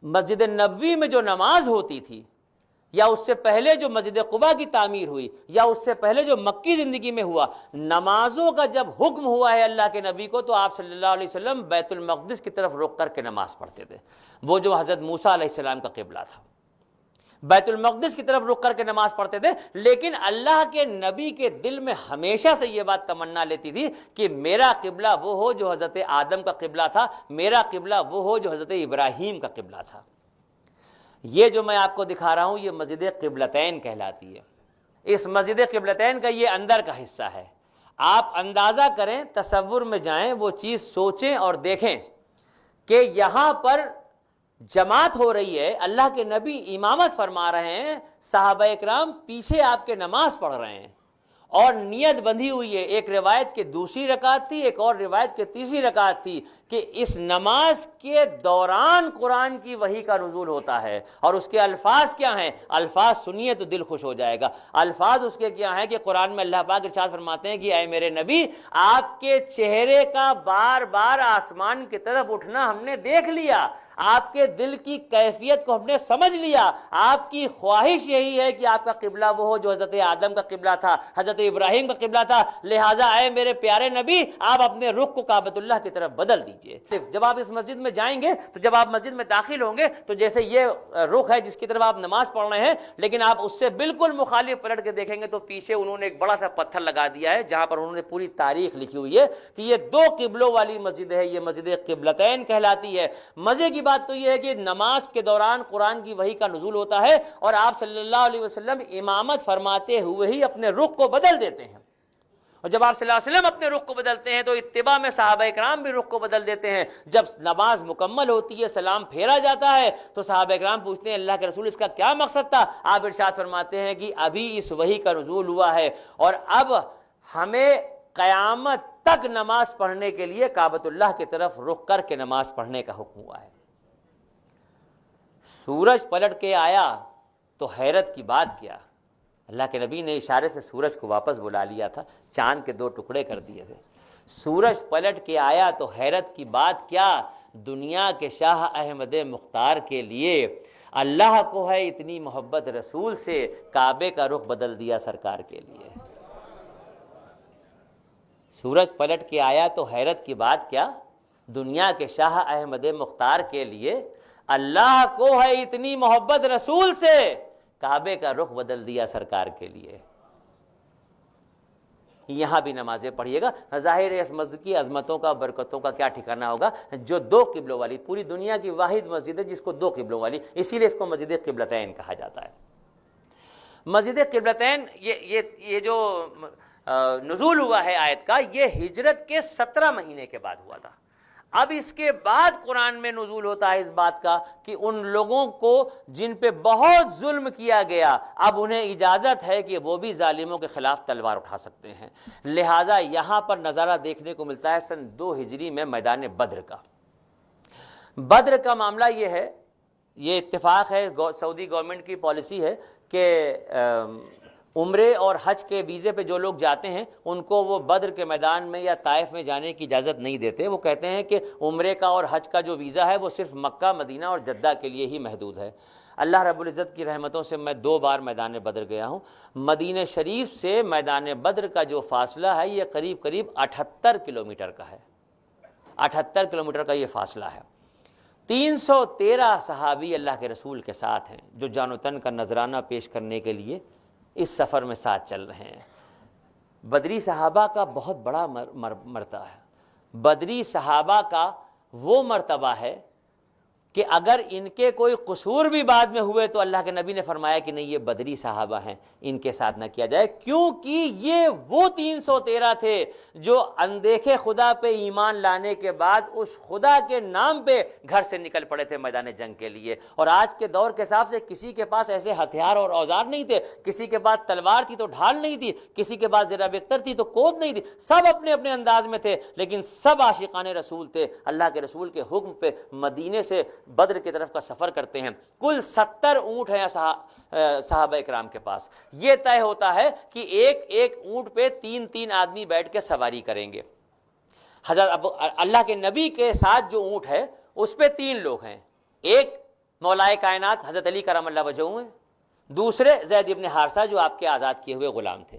مسجد نبوی میں جو نماز ہوتی تھی، یا اس سے پہلے جو مسجد قباء کی تعمیر ہوئی، یا اس سے پہلے جو مکی زندگی میں ہوا، نمازوں کا جب حکم ہوا ہے اللہ کے نبی کو، تو آپ صلی اللہ علیہ وسلم بیت المقدس کی طرف رخ کر کے نماز پڑھتے تھے، وہ جو حضرت موسیٰ علیہ السلام کا قبلہ تھا، بیت المقدس کی طرف رخ کر کے نماز پڑھتے تھے۔ لیکن اللہ کے نبی کے دل میں ہمیشہ سے یہ بات تمنا لیتی تھی کہ میرا قبلہ وہ ہو جو حضرت آدم کا قبلہ تھا، میرا قبلہ وہ ہو جو حضرت ابراہیم کا قبلہ تھا۔ یہ جو میں آپ کو دکھا رہا ہوں یہ مسجد قبلتین کہلاتی ہے۔ اس مسجد قبلتین کا یہ اندر کا حصہ ہے۔ آپ اندازہ کریں، تصور میں جائیں، وہ چیز سوچیں اور دیکھیں کہ یہاں پر جماعت ہو رہی ہے، اللہ کے نبی امامت فرما رہے ہیں، صحابہ اکرام پیچھے آپ کے نماز پڑھ رہے ہیں، اور نیت بندھی ہوئی ہے۔ ایک روایت کے دوسری رکعت تھی، ایک اور روایت کے تیسری رکعت تھی، کہ اس نماز کے دوران قرآن کی وحی کا نزول ہوتا ہے۔ اور اس کے الفاظ کیا ہیں؟ الفاظ سنیے تو دل خوش ہو جائے گا۔ الفاظ اس کے کیا ہیں کہ قرآن میں اللہ پاک ارشاد فرماتے ہیں کہ اے میرے نبی، آپ کے چہرے کا بار بار آسمان کی طرف اٹھنا ہم نے دیکھ لیا، آپ کے دل کی کیفیت کو ہم نے سمجھ لیا، آپ کی خواہش یہی ہے کہ آپ کا قبلہ وہ ہو جو حضرت آدم کا قبلہ تھا، حضرت ابراہیم کا قبلہ تھا، لہٰذا اے میرے پیارے نبی، آپ اپنے رخ کو کعبۃ اللہ کی طرف بدل دیجئے۔ جب آپ اس مسجد میں جائیں گے تو جب آپ مسجد میں داخل ہوں گے تو جیسے یہ رخ ہے جس کی طرف آپ نماز پڑھ رہے ہیں، لیکن آپ اس سے بالکل مخالف پلٹ کے دیکھیں گے تو پیچھے انہوں نے ایک بڑا سا پتھر لگا دیا ہے جہاں پر انہوں نے پوری تاریخ لکھی ہوئی ہے کہ یہ دو قبلوں والی مسجد ہے، یہ مسجد قبلتین کہلاتی ہے۔ مزے کی بات تو یہ ہے کہ نماز کے دوران قرآن کی وحی کا نزول ہوتا ہے اور آپ صلی اللہ علیہ وسلم امامت فرماتے ہوئے ہی اپنے رخ کو بدل دیتے ہیں، اور جب آپ صلی اللہ علیہ وسلم اپنے رخ کو بدلتے ہیں تو اتباع میں صحابہ اکرام بھی رخ کو بدل دیتے ہیں۔ جب نماز مکمل ہوتی ہے، سلام پھیرا جاتا ہے، تو صحابہ اکرام پوچھتے ہیں اللہ کے رسول اس کا کیا مقصد تھا؟ آپ ارشاد فرماتے ہیں کہ ابھی اس وحی کا نزول ہوا ہے اور اب ہمیں قیامت تک نماز پڑھنے کے لیے کعبۃ اللہ کی طرف رخ کر کے نماز پڑھنے کا حکم ہوا ہے۔ سورج پلٹ کے آیا تو حیرت کی بات کیا، اللہ کے نبی نے اشارے سے سورج کو واپس بلا لیا تھا، چاند کے دو ٹکڑے کر دیے تھے۔ سورج پلٹ کے آیا تو حیرت کی بات کیا، دنیا کے شاہ احمد مختار کے لیے اللہ کو ہے اتنی محبت رسول سے، کعبے کا رخ بدل دیا سرکار کے لیے۔ سورج پلٹ کے آیا تو حیرت کی بات کیا، دنیا کے شاہ احمد مختار کے لیے اللہ کو ہے اتنی محبت رسول سے، کعبے کا رخ بدل دیا سرکار کے لیے۔ یہاں بھی نمازیں پڑھیے گا، ظاہر ہے اس مسجد کی عظمتوں کا، برکتوں کا کیا ٹھکانہ ہوگا، جو دو قبلوں والی، پوری دنیا کی واحد مسجد ہے جس کو دو قبلوں والی، اسی لیے اس کو مسجد قبلتین کہا جاتا ہے۔ مسجد قبلتین یہ جو نزول ہوا ہے آیت کا، یہ ہجرت کے 17 مہینے کے بعد ہوا تھا۔ اب اس کے بعد قرآن میں نزول ہوتا ہے اس بات کا کہ ان لوگوں کو جن پہ بہت ظلم کیا گیا، اب انہیں اجازت ہے کہ وہ بھی ظالموں کے خلاف تلوار اٹھا سکتے ہیں۔ لہٰذا یہاں پر نظارہ دیکھنے کو ملتا ہے سن 2 ہجری میں میدان بدر کا۔ بدر کا معاملہ یہ ہے، یہ اتفاق ہے، سعودی گورنمنٹ کی پالیسی ہے کہ عمرے اور حج کے ویزے پہ جو لوگ جاتے ہیں ان کو وہ بدر کے میدان میں یا طائف میں جانے کی اجازت نہیں دیتے۔ وہ کہتے ہیں کہ عمرے کا اور حج کا جو ویزا ہے وہ صرف مکہ، مدینہ اور جدہ کے لیے ہی محدود ہے۔ اللہ رب العزت کی رحمتوں سے میں 2 بار میدان بدر گیا ہوں۔ مدینہ شریف سے میدان بدر کا جو فاصلہ ہے یہ قریب 78 کلومیٹر کا ہے۔ 78 کلومیٹر کا یہ فاصلہ ہے۔ 313 صحابی اللہ کے رسول کے ساتھ ہیں جو جان و تن کا نذرانہ پیش کرنے کے لیے اس سفر میں ساتھ چل رہے ہیں۔ بدری صحابہ کا بہت بڑا مرتبہ ہے۔ بدری صحابہ کا وہ مرتبہ ہے کہ اگر ان کے کوئی قصور بھی بعد میں ہوئے تو اللہ کے نبی نے فرمایا کہ نہیں، یہ بدری صحابہ ہیں، ان کے ساتھ نہ کیا جائے، کیونکہ یہ وہ 313 تھے جو اندیکھے خدا پہ ایمان لانے کے بعد اس خدا کے نام پہ گھر سے نکل پڑے تھے میدان جنگ کے لیے۔ اور آج کے دور کے حساب سے کسی کے پاس ایسے ہتھیار اور اوزار نہیں تھے، کسی کے پاس تلوار تھی تو ڈھال نہیں تھی، کسی کے پاس زرہ بختر تھی تو کود نہیں تھی، سب اپنے اپنے انداز میں تھے، لیکن سب عاشقان رسول تھے، اللہ کے رسول کے حکم پہ مدینے سے بدر کی طرف کا سفر کرتے ہیں۔ کل 70 اونٹ ہیں صحابہ اکرام کے پاس۔ یہ طے ہوتا ہے کہ ایک ایک اونٹ پہ 3 آدمی بیٹھ کے سواری کریں گے۔ حضرت اللہ کے نبی کے ساتھ جو اونٹ ہے اس پہ 3 لوگ ہیں، ایک مولائے کائنات حضرت علی کرم اللہ وجہہ ہیں، دوسرے زید ابن حارثہ جو آپ کے آزاد کیے ہوئے غلام تھے۔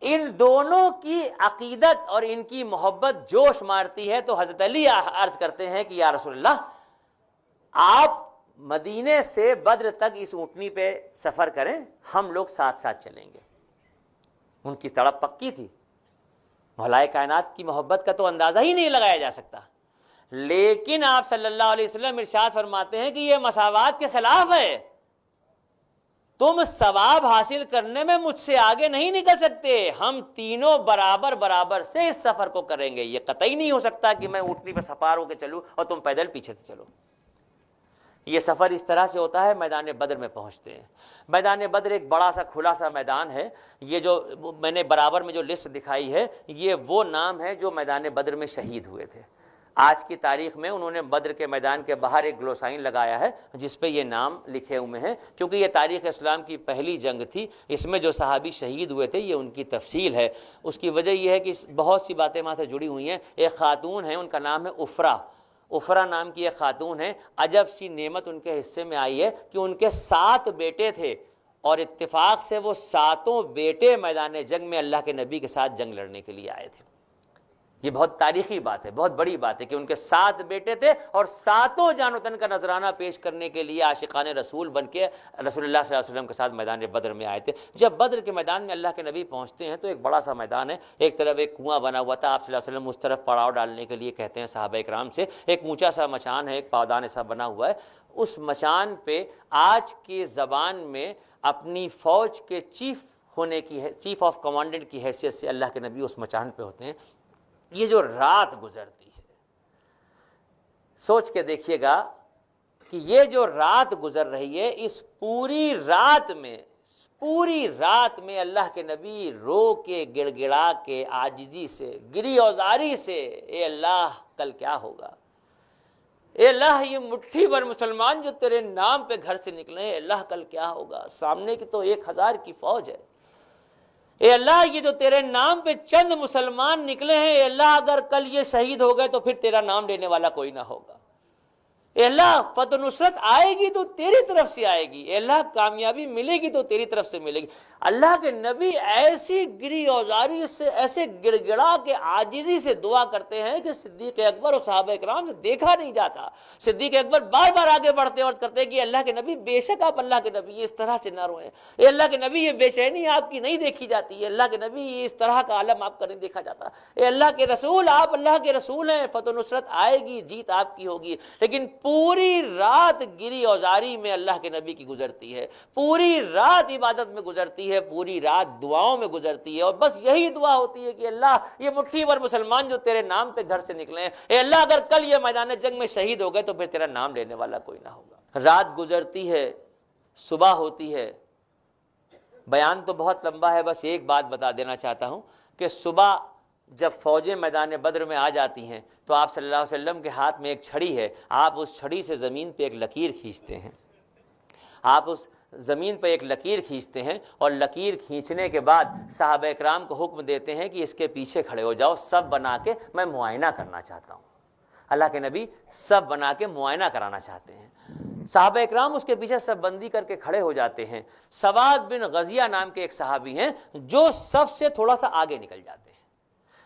ان دونوں کی عقیدت اور ان کی محبت جوش مارتی ہے تو حضرت علی عرض کرتے ہیں کہ یا رسول اللہ، آپ مدینے سے بدر تک اس اونٹنی پہ سفر کریں، ہم لوگ ساتھ ساتھ چلیں گے۔ ان کی تڑپ پکی تھی، مولائے کائنات کی محبت کا تو اندازہ ہی نہیں لگایا جا سکتا، لیکن آپ صلی اللہ علیہ وسلم ارشاد فرماتے ہیں کہ یہ مساوات کے خلاف ہے، تم ثواب حاصل کرنے میں مجھ سے آگے نہیں نکل سکتے، ہم تینوں برابر برابر سے اس سفر کو کریں گے، یہ قطعی نہیں ہو سکتا کہ میں اونٹنی پہ سوار ہو کے چلوں اور تم پیدل پیچھے سے چلو۔ یہ سفر اس طرح سے ہوتا ہے، میدان بدر میں پہنچتے ہیں۔ میدان بدر ایک بڑا سا کھلا سا میدان ہے، یہ جو میں نے برابر میں جو لسٹ دکھائی ہے یہ وہ نام ہے جو میدان بدر میں شہید ہوئے تھے۔ آج کی تاریخ میں انہوں نے بدر کے میدان کے باہر ایک گلوسائن لگایا ہے جس پہ یہ نام لکھے ہوئے ہیں، کیونکہ یہ تاریخ اسلام کی پہلی جنگ تھی، اس میں جو صحابی شہید ہوئے تھے یہ ان کی تفصیل ہے۔ اس کی وجہ یہ ہے کہ بہت سی باتیں وہاں سے جڑی ہوئی ہیں۔ ایک خاتون ہیں، ان کا نام ہے افرا نام کی ایک خاتون ہے، عجب سی نعمت ان کے حصے میں آئی ہے کہ ان کے 7 بیٹے تھے اور اتفاق سے وہ 7 بیٹے میدان جنگ میں اللہ کے نبی کے ساتھ جنگ لڑنے کے لیے آئے تھے۔ یہ بہت تاریخی بات ہے، بہت بڑی بات ہے کہ ان کے 7 بیٹے تھے اور 7 جان و تن کا نذرانہ پیش کرنے کے لیے عاشقان رسول بن کے رسول اللہ صلی اللہ علیہ وسلم کے ساتھ میدان بدر میں آئے تھے۔ جب بدر کے میدان میں اللہ کے نبی پہنچتے ہیں تو ایک بڑا سا میدان ہے، ایک طرف ایک کنواں بنا ہوا تھا، آپ صلی اللہ علیہ وسلم اس طرف پڑاؤ ڈالنے کے لیے کہتے ہیں صحابہ اکرام سے، ایک اونچا سا مچان ہے، ایک پاودان سا بنا ہوا ہے، اس مچان پہ آج کی زبان میں اپنی فوج کے چیف آف کمانڈنٹ کی حیثیت سے اللہ کے نبی اس مچان پہ ہوتے ہیں۔ یہ جو رات گزرتی ہے، سوچ کے دیکھیے گا کہ یہ جو رات گزر رہی ہے، اس پوری رات میں اللہ کے نبی رو کے گڑ گڑا کے عاجزی سے گری اوزاری سے، اے اللہ کل کیا ہوگا، اے اللہ یہ مٹھی بھر مسلمان جو تیرے نام پہ گھر سے نکلے ہیں، اے اللہ کل کیا ہوگا، سامنے کی تو 1000 کی فوج ہے، اے اللہ یہ جو تیرے نام پہ چند مسلمان نکلے ہیں، اے اللہ اگر کل یہ شہید ہو گئے تو پھر تیرا نام لینے والا کوئی نہ ہوگا، اے اللہ فتح نصرت آئے گی تو تیری طرف سے آئے گی، اے اللہ کامیابی ملے گی تو تیری طرف سے ملے گی۔ اللہ کے نبی ایسی گری اوزاری سے، ایسے گڑ گڑا کے عاجزی سے دعا کرتے ہیں کہ صدیق اکبر اور صحابہ اکرام سے دیکھا نہیں جاتا۔ صدیق اکبر بار بار آگے بڑھتے اور کرتے کہ اللہ کے نبی بے شک آپ اللہ کے نبی یہ اس طرح سے نہ روئیں، اے اللہ کے نبی یہ بے چینی آپ کی نہیں دیکھی جاتی، اے اللہ کے نبی یہ اس طرح کا عالم آپ کا نہیں دیکھا جاتا، اے اللہ کے رسول آپ اللہ کے رسول ہیں، فتح نصرت آئے گی، جیت آپ کی ہوگی۔ لیکن پوری رات گری اوزاری میں اللہ کے نبی کی گزرتی ہے، پوری رات عبادت میں گزرتی ہے، پوری رات دعاؤں میں گزرتی ہے، اور بس یہی دعا ہوتی ہے کہ اللہ یہ مٹھی بھر مسلمان جو تیرے نام پہ گھر سے نکلے ہیں، اے اللہ اگر کل یہ میدان جنگ میں شہید ہو گئے تو پھر تیرا نام لینے والا کوئی نہ ہوگا۔ رات گزرتی ہے، صبح ہوتی ہے۔ بیان تو بہت لمبا ہے، بس ایک بات بتا دینا چاہتا ہوں کہ صبح جب فوجیں میدان بدر میں آ جاتی ہیں تو آپ صلی اللہ علیہ وسلم کے ہاتھ میں ایک چھڑی ہے، آپ اس چھڑی سے زمین پہ ایک لکیر کھینچتے ہیں، آپ اس زمین پہ ایک لکیر کھینچتے ہیں، اور لکیر کھینچنے کے بعد صحابہ اکرام کو حکم دیتے ہیں کہ اس کے پیچھے کھڑے ہو جاؤ، سب بنا کے میں معائنہ کرنا چاہتا ہوں۔ اللہ کے نبی سب بنا کے معائنہ کرانا چاہتے ہیں، صحابہ اکرام اس کے پیچھے سب بندی کر کے کھڑے ہو جاتے ہیں۔ سواد بن غزیہ نام کے ایک صحابی ہیں جو سب سے تھوڑا سا آگے نکل جاتے ہیں،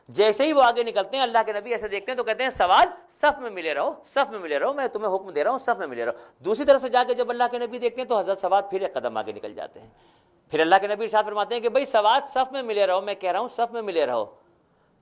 جیسے ہی وہ آگے نکلتے ہیں اللہ کے نبی ایسے دیکھتے ہیں تو کہتے ہیں سواد صف میں ملے رہو، صف میں ملے رہو، میں تمہیں حکم دے رہا ہوں صف میں ملے رہو۔ دوسری طرف سے جا کے جب اللہ کے نبی دیکھتے ہیں تو حضرت سواد پھر ایک قدم آگے نکل جاتے ہیں، پھر اللہ کے نبی ارشاد فرماتے ہیں کہ بھئی سواد صف میں ملے رہو، میں کہہ رہا ہوں صف میں ملے رہو۔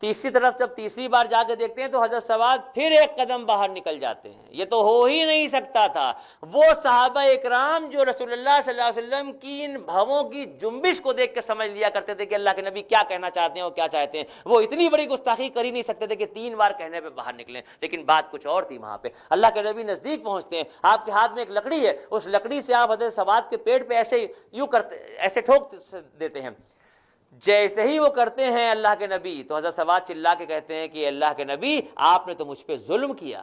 تیسری طرف جب تیسری بار جا کے دیکھتے ہیں تو حضرت سواد پھر ایک قدم باہر نکل جاتے ہیں۔ یہ تو ہو ہی نہیں سکتا تھا، وہ صحابہ اکرام جو رسول اللہ صلی اللہ علیہ وسلم کی ان بھووں کی جنبش کو دیکھ کے سمجھ لیا کرتے تھے کہ اللہ کے نبی کیا کہنا چاہتے ہیں اور کیا چاہتے ہیں، وہ اتنی بڑی گستاخی کر ہی نہیں سکتے تھے کہ 3 بار کہنے پہ باہر نکلیں، لیکن بات کچھ اور تھی وہاں پہ۔ اللہ کے نبی نزدیک پہنچتے ہیں، آپ کے ہاتھ میں ایک لکڑی ہے، اس لکڑی سے آپ حضرت سواد کے پیٹ پہ ایسے یوں کرتے، ایسے ٹھوک دیتے ہیں۔ جیسے ہی وہ کرتے ہیں اللہ کے نبی تو حضرت سواد چلا کے کہتے ہیں کہ اللہ کے نبی آپ نے تو مجھ پہ ظلم کیا،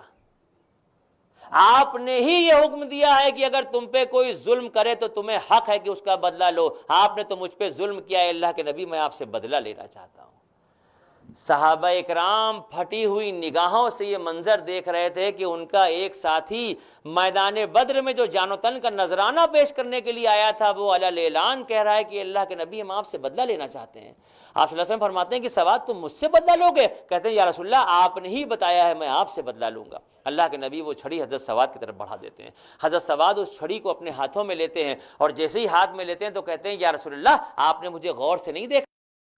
آپ نے ہی یہ حکم دیا ہے کہ اگر تم پہ کوئی ظلم کرے تو تمہیں حق ہے کہ اس کا بدلہ لو، آپ نے تو مجھ پہ ظلم کیا ہے، اللہ کے نبی میں آپ سے بدلہ لینا چاہتا ہوں۔ صحابہ اکرام پھٹی ہوئی نگاہوں سے یہ منظر دیکھ رہے تھے کہ ان کا ایک ساتھی میدان بدر میں جو جان و تن کا نذرانہ پیش کرنے کے لیے آیا تھا وہ علی اعلان کہہ رہا ہے کہ اللہ کے نبی ہم آپ سے بدلہ لینا چاہتے ہیں۔ آپ صلی اللہ علیہ وسلم فرماتے ہیں کہ سواد تم مجھ سے بدلہ لو گے؟ کہتے ہیں یا رسول اللہ آپ نے ہی بتایا ہے میں آپ سے بدلہ لوں گا۔ اللہ کے نبی وہ چھڑی حضرت سواد کی طرف بڑھا دیتے ہیں۔ حضرت سواد اس چھڑی کو اپنے ہاتھوں میں لیتے ہیں اور جیسے ہی ہاتھ میں لیتے ہیں تو کہتے ہیں یا رسول اللہ آپ نے مجھے غور سے نہیں دیکھا،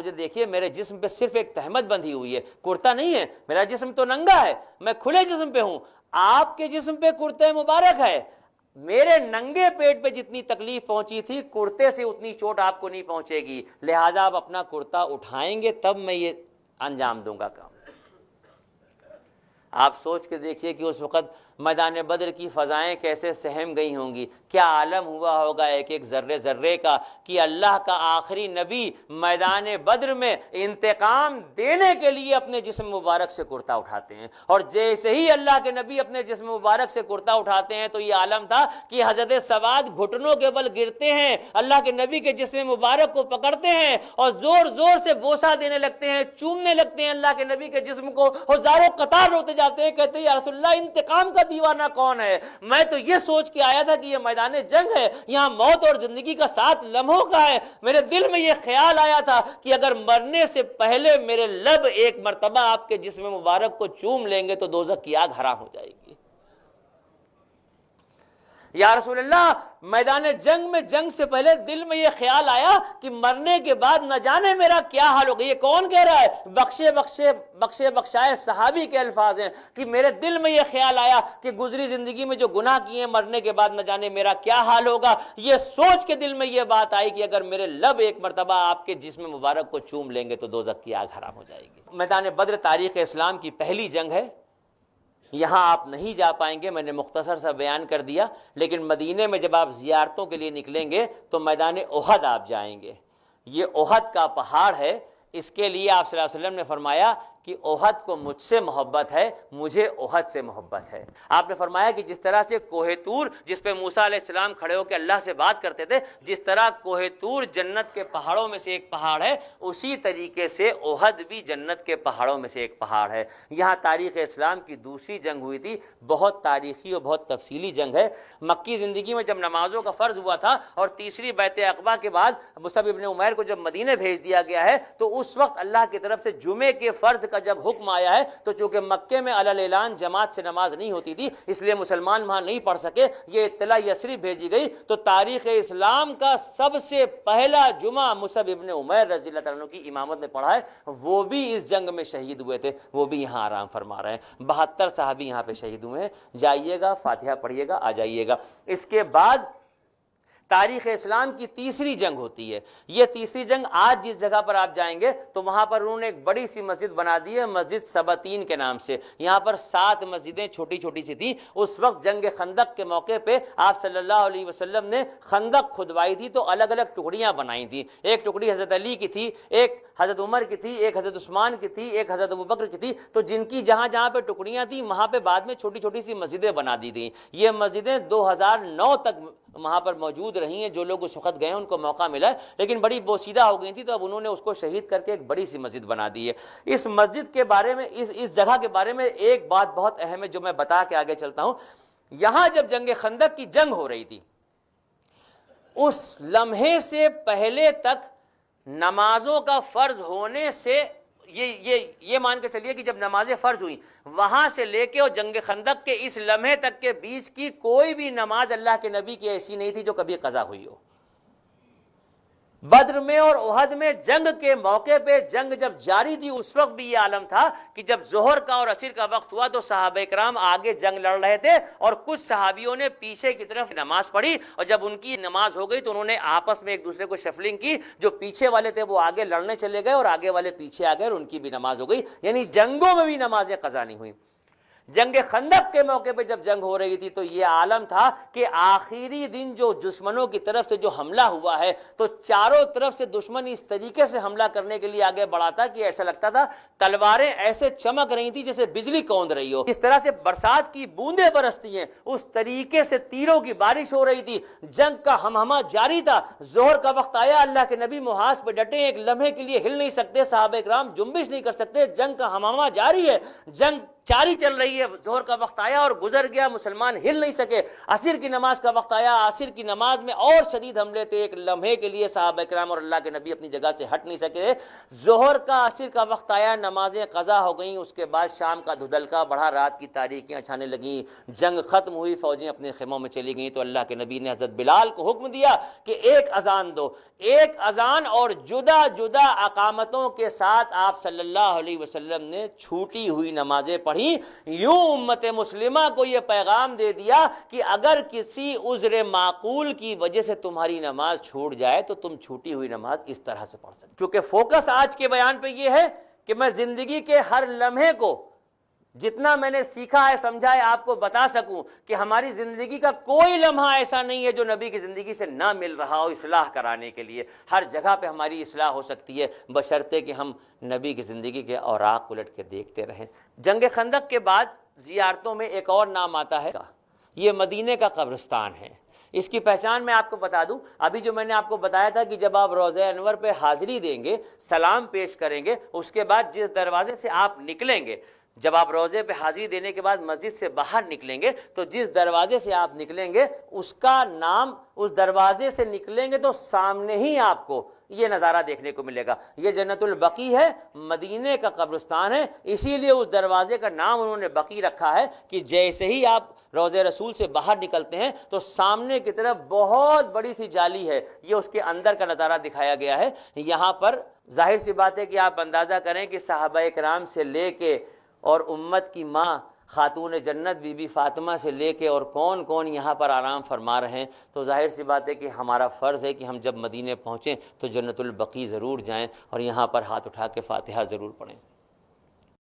مجھے دیکھیے میرے جسم پہ صرف ایک تہمت بندھی ہوئی ہے، کرتا نہیں ہے، میرا جسم تو ننگا ہے، میں کھلے جسم پہ ہوں، آپ کے جسم پہ کرتے مبارک ہے۔ میرے ننگے پیٹ پہ جتنی تکلیف پہنچی تھی کرتے سے اتنی چوٹ آپ کو نہیں پہنچے گی، لہذا آپ اپنا کرتا اٹھائیں گے تب میں یہ انجام دوں گا کام۔ آپ سوچ کے دیکھیے کہ اس وقت میدان بدر کی فضائیں کیسے سہم گئی ہوں گی، کیا عالم ہوا ہوگا ایک ایک ذرے ذرے کا کہ اللہ کا آخری نبی میدان بدر میں انتقام دینے کے لیے اپنے جسم مبارک سے کرتا اٹھاتے ہیں، اور جیسے ہی اللہ کے نبی اپنے جسم مبارک سے کرتا اٹھاتے ہیں تو یہ عالم تھا کہ حضرت سواد گھٹنوں کے بل گرتے ہیں، اللہ کے نبی کے جسم مبارک کو پکڑتے ہیں اور زور زور سے بوسہ دینے لگتے ہیں، چومنے لگتے ہیں اللہ کے نبی کے جسم کو، اور زاروں قطار روتے جاتے ہیں، کہتے ہیں یا رسول اللہ انتقام کا دیوانہ کون ہے؟ میں تو یہ سوچ کے آیا تھا کہ یہ میدان جنگ ہے، یہاں موت اور زندگی کا 7 لمحوں کا ہے، میرے دل میں یہ خیال آیا تھا کہ اگر مرنے سے پہلے میرے لب ایک مرتبہ آپ کے جسم مبارک کو چوم لیں گے تو دوزخ کی آگ حرام ہو جائے گی۔ یا رسول اللہ میدان جنگ میں جنگ سے پہلے دل میں یہ خیال آیا کہ مرنے کے بعد نہ جانے میرا کیا حال ہوگا۔ یہ کون کہہ رہا ہے؟ بخشے بخشائے صحابی کے الفاظ ہیں کہ میرے دل میں یہ خیال آیا کہ گزری زندگی میں جو گناہ کیے مرنے کے بعد نہ جانے میرا کیا حال ہوگا۔ یہ سوچ کے دل میں یہ بات آئی کہ اگر میرے لب ایک مرتبہ آپ کے جسم مبارک کو چوم لیں گے تو دوزخ کی آگ حرام ہو جائے گی۔ میدان بدر تاریخ اسلام کی پہلی جنگ ہے، یہاں آپ نہیں جا پائیں گے، میں نے مختصر سا بیان کر دیا، لیکن مدینے میں جب آپ زیارتوں کے لیے نکلیں گے تو میدان احد آپ جائیں گے۔ یہ احد کا پہاڑ ہے، اس کے لیے آپ صلی اللہ علیہ وسلم نے فرمایا کہ احد کو مجھ سے محبت ہے، مجھے احد سے محبت ہے۔ آپ نے فرمایا کہ جس طرح سے کوہ طور جس پہ موسیٰ علیہ السلام کھڑے ہو کے اللہ سے بات کرتے تھے، جس طرح کوہ طور جنت کے پہاڑوں میں سے ایک پہاڑ ہے، اسی طریقے سے احد بھی جنت کے پہاڑوں میں سے ایک پہاڑ ہے۔ یہاں تاریخ اسلام کی دوسری جنگ ہوئی تھی، بہت تاریخی اور بہت تفصیلی جنگ ہے۔ مکی زندگی میں جب نمازوں کا فرض ہوا تھا اور تیسری بیعت عقبہ کے بعد مصعب ابن عمیر کو جب مدینے بھیج دیا گیا ہے تو اس وقت اللہ کی طرف سے جمعے کے فرض کا جب حکم آیا ہے تو چونکہ مکے میں علی اعلان جماعت سے نماز نہیں ہوتی تھی اس لیے مسلمان وہاں نہیں پڑھ سکے، یہ اطلاع یثرب بھیجی گئی تو تاریخ اسلام کا سب سے پہلا جمعہ مصعب ابن عمیر رضی اللہ عنہ کی امامت میں پڑھا ہے، وہ بھی اس جنگ میں شہید ہوئے تھے، وہ بھی یہاں آرام فرما رہے ہیں۔ 72 صحابی یہاں پہ شہید ہوئے ہیں، جائیے گا فاتحہ پڑھیے گا، آ جائیے گا۔ اس کے بعد تاریخ اسلام کی تیسری جنگ ہوتی ہے۔ یہ تیسری جنگ آج جس جگہ پر آپ جائیں گے تو وہاں پر انہوں نے ایک بڑی سی مسجد بنا دی ہے، مسجد سبتین کے نام سے۔ یہاں پر 7 مسجدیں چھوٹی چھوٹی سی تھیں۔ اس وقت جنگ خندق کے موقع پہ آپ صلی اللہ علیہ وسلم نے خندق کھدوائی تھی تو الگ الگ ٹکڑیاں بنائی تھیں، ایک ٹکڑی حضرت علی کی تھی، ایک حضرت عمر کی تھی، ایک حضرت عثمان کی تھی، ایک حضرت ابوبکر کی تھی، تو جن کی جہاں جہاں پہ ٹکڑیاں تھیں وہاں پہ بعد میں چھوٹی چھوٹی سی مسجدیں بنا دی تھیں۔ یہ مسجدیں 2009 تک وہاں پر موجود رہی ہیں، جو لوگ اس وقت گئے ہیں ان کو موقع ملا ہے، لیکن بڑی بوسیدہ ہو گئی تھی تو اب انہوں نے اس کو شہید کر کے ایک بڑی سی مسجد بنا دی ہے۔ اس مسجد کے بارے میں اس جگہ کے بارے میں ایک بات بہت اہم ہے جو میں بتا کے آگے چلتا ہوں۔ یہاں جب جنگ خندق کی جنگ ہو رہی تھی اس لمحے سے پہلے تک نمازوں کا فرض ہونے سے یہ مان کے چلیے کہ جب نمازیں فرض ہوئی وہاں سے لے کے اور جنگ خندق کے اس لمحے تک کے بیچ کی کوئی بھی نماز اللہ کے نبی کی ایسی نہیں تھی جو کبھی قضا ہوئی ہو۔ بدر میں اور احد میں جنگ کے موقع پہ جنگ جب جاری تھی اس وقت بھی یہ عالم تھا کہ جب ظہر کا اور عصر کا وقت ہوا تو صحابہ کرام آگے جنگ لڑ رہے تھے اور کچھ صحابیوں نے پیچھے کی طرف نماز پڑھی، اور جب ان کی نماز ہو گئی تو انہوں نے آپس میں ایک دوسرے کو شفلنگ کی، جو پیچھے والے تھے وہ آگے لڑنے چلے گئے اور آگے والے پیچھے آ گئے اور ان کی بھی نماز ہو گئی، یعنی جنگوں میں بھی نمازیں قضا نہیں ہوئی۔ جنگ خندق کے موقع پہ جب جنگ ہو رہی تھی تو یہ عالم تھا کہ آخری دن جو دشمنوں کی طرف سے جو حملہ ہوا ہے تو چاروں طرف سے دشمن اس طریقے سے حملہ کرنے کے لیے آگے بڑھا تھا کہ ایسا لگتا تھا تلواریں ایسے چمک رہی تھی جیسے بجلی کوند رہی ہو، اس طرح سے برسات کی بوندیں برستی ہیں اس طریقے سے تیروں کی بارش ہو رہی تھی، جنگ کا ہمہمہ جاری تھا۔ ظہر کا وقت آیا، اللہ کے نبی محاذ پہ ڈٹے، ایک لمحے کے لیے ہل نہیں سکتے، صحابہ کرام جنبش نہیں کر سکتے، جنگ کا ہمہمہ جاری ہے، جنگ جاری چل رہی ہے، ظہر کا وقت آیا اور گزر گیا، مسلمان ہل نہیں سکے، عصر کی نماز کا وقت آیا، عصر کی نماز میں اور شدید حملے تھے، ایک لمحے کے لیے صحابہ کرام اور اللہ کے نبی اپنی جگہ سے ہٹ نہیں سکے، ظہر کا عصر کا وقت آیا، نمازیں قضا ہو گئیں، اس کے بعد شام کا دھدلکا بڑھا، رات کی تاریکیاں چھانے لگیں، جنگ ختم ہوئی، فوجیں اپنے خیموں میں چلی گئیں، تو اللہ کے نبی نے حضرت بلال کو حکم دیا کہ ایک اذان دو، ایک اذان اور جدا جدا اقامتوں کے ساتھ آپ صلی اللہ علیہ وسلم نے چھوٹی ہوئی نمازیں پڑھی، یوں امت مسلمہ کو یہ پیغام دے دیا کہ اگر کسی عذر معقول کی وجہ سے تمہاری نماز چھوٹ جائے تو تم چھوٹی ہوئی نماز اس طرح سے پڑھ سکتے۔ چونکہ فوکس آج کے بیان پہ یہ ہے کہ میں زندگی کے ہر لمحے کو جتنا میں نے سیکھا ہے سمجھا ہے آپ کو بتا سکوں کہ ہماری زندگی کا کوئی لمحہ ایسا نہیں ہے جو نبی کی زندگی سے نہ مل رہا ہو اصلاح کرانے کے لیے، ہر جگہ پہ ہماری اصلاح ہو سکتی ہے بشرطے کہ ہم نبی کی زندگی کے اوراق الٹ کے دیکھتے رہیں۔ جنگ خندق کے بعد زیارتوں میں ایک اور نام آتا ہے، یہ مدینے کا قبرستان ہے۔ اس کی پہچان میں آپ کو بتا دوں، ابھی جو میں نے آپ کو بتایا تھا کہ جب آپ روضہ انور پہ حاضری دیں گے، سلام پیش کریں گے، اس کے بعد جس دروازے سے آپ نکلیں گے، جب آپ روضے پہ حاضری دینے کے بعد مسجد سے باہر نکلیں گے تو جس دروازے سے آپ نکلیں گے اس کا نام، اس دروازے سے نکلیں گے تو سامنے ہی آپ کو یہ نظارہ دیکھنے کو ملے گا، یہ جنت البقیع ہے، مدینے کا قبرستان ہے، اسی لیے اس دروازے کا نام انہوں نے بقیع رکھا ہے کہ جیسے ہی آپ روضہ رسول سے باہر نکلتے ہیں تو سامنے کی طرف بہت بڑی سی جالی ہے، یہ اس کے اندر کا نظارہ دکھایا گیا ہے۔ یہاں پر ظاہر سی بات ہے کہ آپ اندازہ کریں کہ صحابہ کرام سے لے کے اور امت کی ماں خاتون جنت بی بی فاطمہ سے لے کے اور کون کون یہاں پر آرام فرما رہے ہیں، تو ظاہر سی بات ہے کہ ہمارا فرض ہے کہ ہم جب مدینے پہنچیں تو جنت البقیع ضرور جائیں اور یہاں پر ہاتھ اٹھا کے فاتحہ ضرور پڑھیں۔